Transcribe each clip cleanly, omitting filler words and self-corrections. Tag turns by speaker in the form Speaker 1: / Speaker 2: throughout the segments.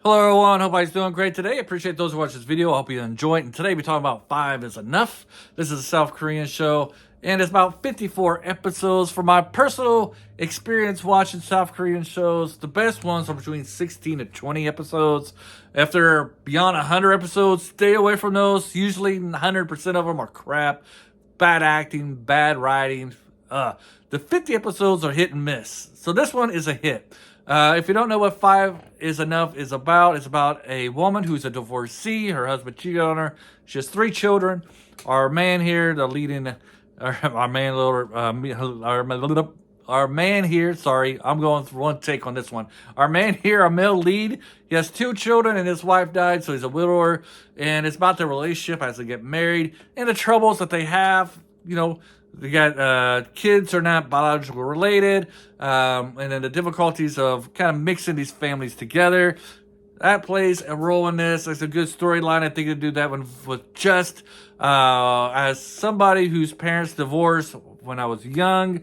Speaker 1: Hello everyone, hope everybody's doing great today. Appreciate those who watch this video. I hope you enjoy it. And today we're talking about 5 is Enough. This is a South Korean show and it's about 54 episodes. For my personal experience watching South Korean shows, the best ones are between 16 to 20 episodes. If they're beyond 100 episodes, stay away from those. Usually 100% of them are crap, bad acting, bad writing. The 50 episodes are hit and miss. So this one is a hit. If you don't know what 5 is Enough is about, it's about a woman who's a divorcee. Her husband cheated on her. She has 3 children. Our man here, the leading, our man here, sorry, I'm going through one take on this one. Our man here, our male lead, he has 2 children and his wife died, so he's a widower. And it's about their relationship as they get married and the troubles that they have, they got kids are not biological related, and then the difficulties of kind of mixing these families together. That plays a role in this. It's a good storyline. I think they do that one with just as somebody whose parents divorced when I was young,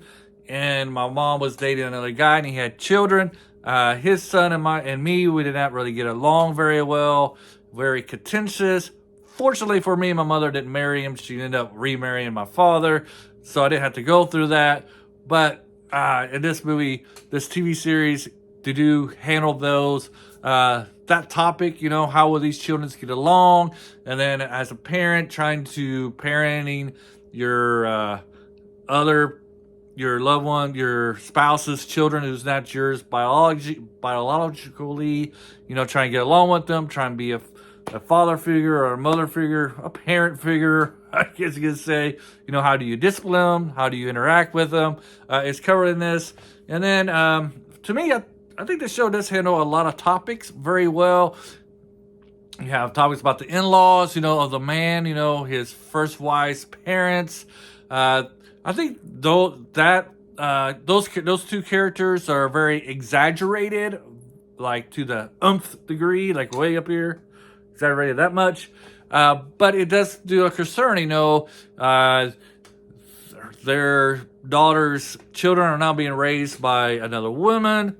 Speaker 1: and my mom was dating another guy, and he had children. His son and me, we did not really get along very well. Very contentious. Fortunately for me, my mother didn't marry him. She ended up remarrying my father. So I didn't have to go through that. But in this movie, this TV series, they do handle those, that topic, how will these children get along? And then as a parent, trying to parenting your loved one, your spouse's children who's not yours biologically, trying to get along with them, trying to be a father figure or a mother figure, a parent figure, I guess you could say. How do you discipline them? How do you interact with them? It's covered in this. And then, to me, I think the show does handle a lot of topics very well. You have topics about the in-laws, of the man, his first wife's parents. I think those 2 characters are very exaggerated, like to the umph degree, like way up here. Exaggerated that much, but it does do a concern. Their daughter's children are now being raised by another woman.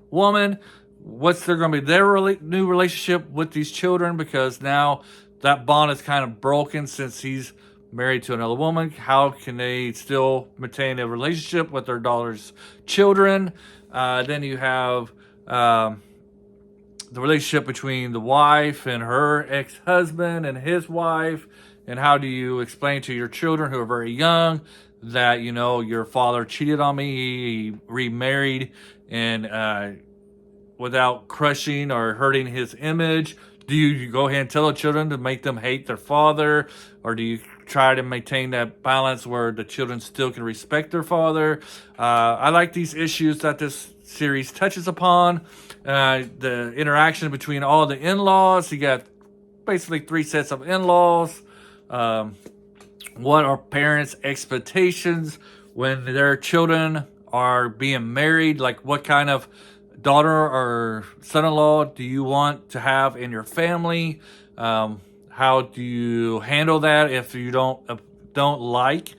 Speaker 1: What's going to be their new relationship with these children? Because now that bond is kind of broken since he's married to another woman. How can they still maintain a relationship with their daughter's children? Then you have the relationship between the wife and her ex-husband and his wife, and how do you explain to your children who are very young that, your father cheated on me, he remarried, and without crushing or hurting his image? Do you go ahead and tell the children to make them hate their father, or do you try to maintain that balance where the children still can respect their father? I like these issues that this series touches upon. The interaction between all the in-laws. You got basically 3 sets of in-laws. What are parents' expectations when their children are being married? Like, what kind of daughter or son-in-law do you want to have in your family? How do you handle that if you don't like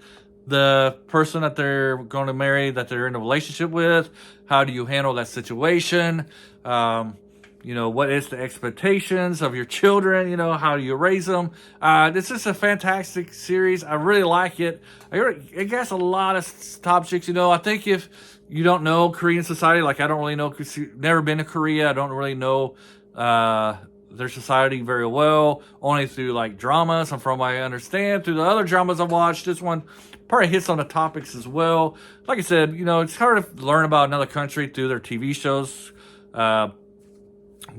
Speaker 1: the person that they're going to marry, that they're in a relationship with? How do you handle that situation? What is the expectations of your children? How do you raise them? This is a fantastic series. I really like it. It gets a lot of topics. I think if you don't know Korean society, like I don't really know, never been to Korea. I don't really know their society very well, only through like dramas and from what I understand through the other dramas I've watched. This one probably hits on the topics as well. Like I said, it's hard to learn about another country through their TV shows, but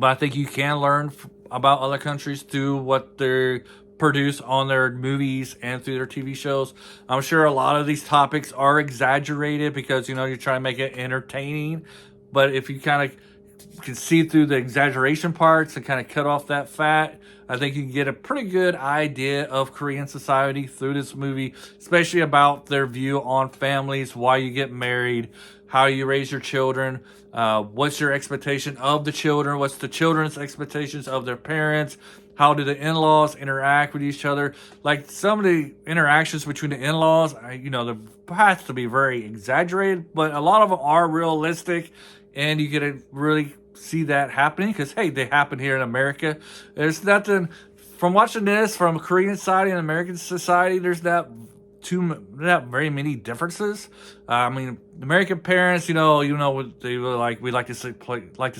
Speaker 1: I think you can learn about other countries through what they produce on their movies and through their TV shows. I'm sure a lot of these topics are exaggerated because you're trying to make it entertaining, but if you kind of can see through the exaggeration parts and kind of cut off that fat, I think you can get a pretty good idea of Korean society through this movie, especially about their view on families, why you get married, how you raise your children, what's your expectation of the children, what's the children's expectations of their parents, how do the in-laws interact with each other. Like some of the interactions between the in-laws, there has to be very exaggerated, but a lot of them are realistic, and you get a really see that happening because, hey, they happen here in America. There's nothing from watching this from Korean society and American society. There's not very many differences. I mean, American parents, what they were like. We like to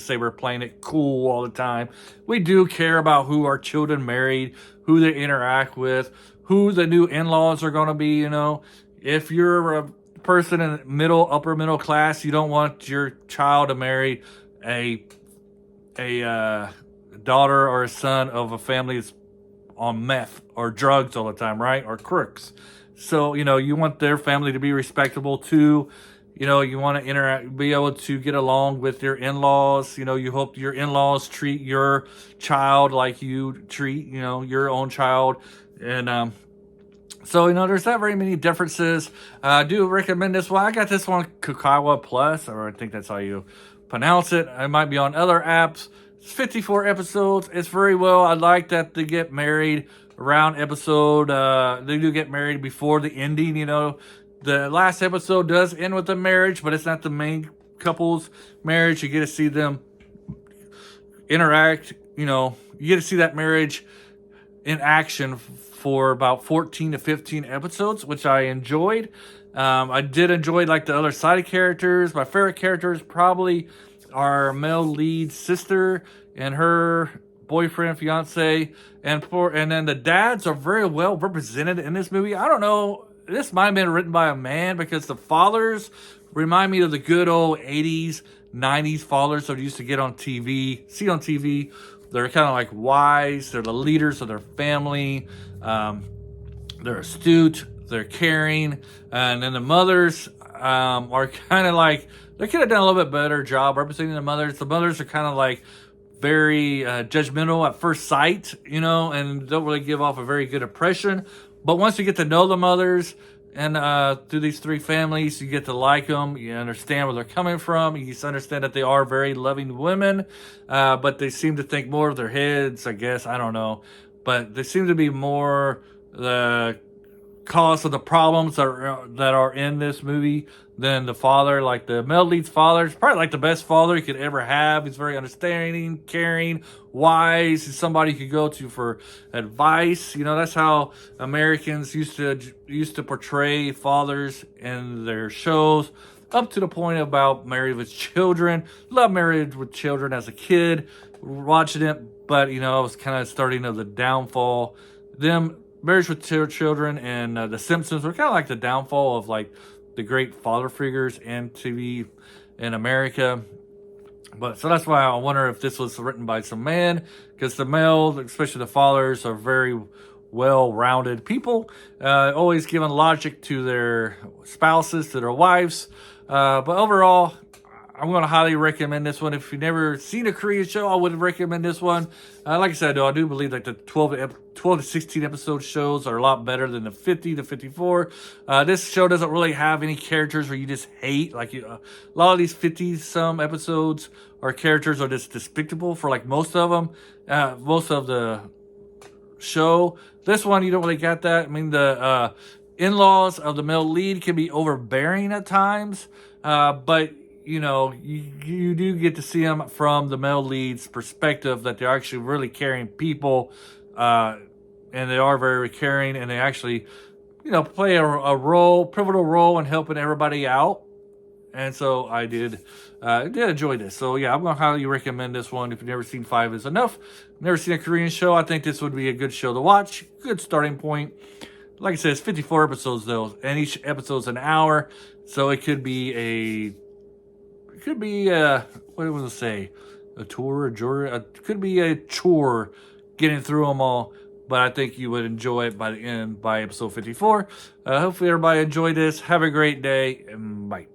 Speaker 1: say we're playing it cool all the time. We do care about who our children married, who they interact with, who the new in-laws are going to be. If you're a person in upper middle class, you don't want your child to marry a daughter or a son of a family that's on meth or drugs all the time, right? Or crooks. So, you want their family to be respectable too. You want to be able to get along with your in-laws. You hope your in-laws treat your child like you treat, your own child. And, so, there's not very many differences. I do recommend this one. I got this one, Kakawa Plus, or I think that's how you pronounce it. It might be on other apps. It's 54 episodes. It's very well. I like that they get married around episode. They do get married before the ending. The last episode does end with a marriage, but it's not the main couple's marriage. You get to see them interact. You get to see that marriage in action for about 14 to 15 episodes, which I enjoyed. I did enjoy like the other side characters. My favorite characters probably our male lead sister and her boyfriend, fiance, and then the dads are very well represented in this movie. I don't know, this might have been written by a man because the fathers remind me of the good old 80s, 90s fathers that used to see on TV. They're kind of like wise. They're the leaders of their family. They're astute. They're caring. And then the mothers are kind of like, they could have done a little bit better job representing the mothers. The mothers are kind of like very judgmental at first sight, and don't really give off a very good impression. But once you get to know the mothers and through these three families, you get to like them. You understand where they're coming from. You understand that they are very loving women, but they seem to think more of their heads, I guess. I don't know. But they seem to be more the cause of the problems that are in this movie than the father. Like the male lead's father is probably like the best father you could ever have. He's very understanding, caring, wise. He's somebody you could go to for advice. That's how Americans used to portray fathers in their shows, up to the point about Married with Children. Love Married with Children as a kid, watching it, but it was kind of starting of the downfall. Marriage with Children and The Simpsons were kind of like the downfall of like the great father figures in TV in America. But so that's why I wonder if this was written by some man, because the male, especially the fathers, are very well-rounded people, always giving logic to their spouses, to their wives. But overall, I'm going to highly recommend this one. If you've never seen a Korean show, I would recommend this one. Like I said, though, I do believe like the 12 to 16 episode shows are a lot better than the 50 to 54. This show doesn't really have any characters where you just hate. Like a lot of these 50-some episodes are characters are just despicable for like most of them. Most of the show. This one, you don't really get that. I mean, the in-laws of the male lead can be overbearing at times, but you do get to see them from the male lead's perspective, that they're actually really caring people, and they are very caring, and they actually, play a pivotal role in helping everybody out. And so I did enjoy this. So yeah, I'm going to highly recommend this one. If you've never seen 5 is Enough, never seen a Korean show, I think this would be a good show to watch. Good starting point. Like I said, it's 54 episodes though, and each episode's an hour. So it could be what was it say? Could be a chore getting through them all, but I think you would enjoy it by episode 54. Hopefully everybody enjoyed this. Have a great day, and bye.